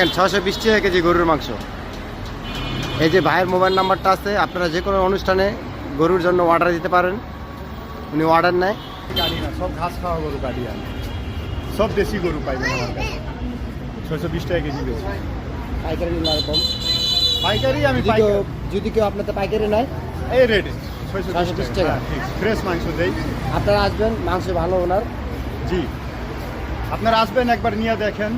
620 টাকা কেজি গরুর মাংস। এই যে ভাইয়ের মোবাইল নাম্বারটা আছে, আপনারা যে কোনো অনুষ্ঠানে গরুর জন্য অর্ডার দিতে পারেন। উনি অর্ডার নেয়। গাড়ি না, সব ঘাস খাওয়া গরু গাড়ি আনে, সব দেশি গরু পাইবেন আমার কাছে। 620 টাকা কেজি বেশি পাইকারি নিলে আর কম। পাইকারি আমি যদি কেউ আপনাদের পাইকারি নেয় এই রেটে 620 টাকা। ফ্রেশ মাংস দেই। আপনারা আসবেন, মাংস ভালো ওনার। জি, আপনারা আসবেন, একবার নিয়ে দেখেন।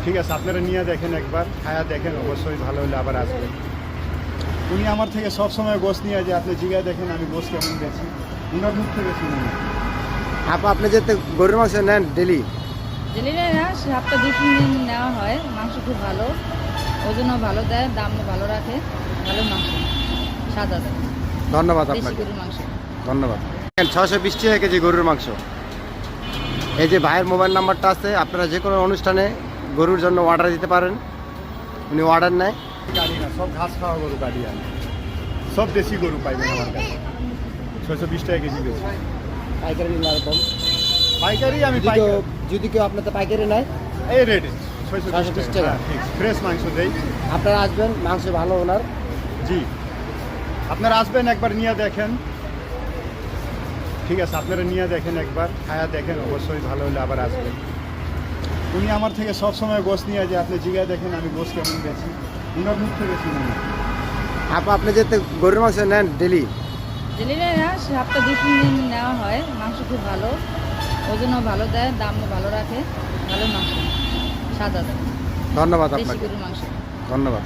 ঠিক আছে, আপনারা নিয়ে দেখেন, একবার খায়া দেখেন, অবশ্যই ভালো হলে আবার আসবেন। উনি আমার থেকে সব সময় গোস নিয়ে যায়, আপনি জিগায় দেখেন আমি গোস কেমন বেছি, উনার মুখ থেকে শুনুন। আপনি যে গরুর মাংস নেন ডেলি না, সপ্তাহে 2-3 দিন নেওয়া হয়। মাংস খুব ভালো, ওজনও ভালো দেয়, দামও ভালো রাখে, ভালো মাংস, সাদা দেয়। ধন্যবাদ দেশি আপনাকে, গরুর মাংস। ধন্যবাদ। 620 টাকা কেজি গরুর মাংস। এই যে ভাইয়ের মোবাইল নাম্বারটা আছে, আপনারা যে কোনো অনুষ্ঠানে গরুর জন্য অর্ডার দিতে পারেন। উনি অর্ডার নেয়। গাড়ি না, সব ঘাস খাওয়া গরু গাড়ি আনে, সব দেশি গরু পাইবেন আমার কাছে। 620 টাকা কেজি বেশি পাইকারি নিলে আর কম। পাইকারি আমি যদি কেউ আপনাদের পাইকারি নেয় এই রেটে 620 টাকা। ফ্রেশ মাংস দেই। আপনারা আসবেন, মাংস ভালো ওনার। জি, আপনারা আসবেন, একবার নিয়ে দেখেন। ঠিক আছে, আপনারা নিয়ে দেখেন, একবার খায়া দেখেন, অবশ্যই ভালো হলে আবার আসবেন। উনি আমার থেকে সব সময় গোস নিয়ে যায়, আপনি জিগায় দেখেন আমি গোস কেমন বেছি, উনার মুখ থেকে শুনুন। আপনি যে গরুর মাংস নেন ডেলি না, সপ্তাহে 2-3 দিন নেওয়া হয়। মাংস খুব ভালো, ওজনও ভালো দেয়, দামও ভালো রাখে, ভালো মাংস, সাদা দেয়। ধন্যবাদ দেশি আপনাকে, গরুর মাংস। ধন্যবাদ।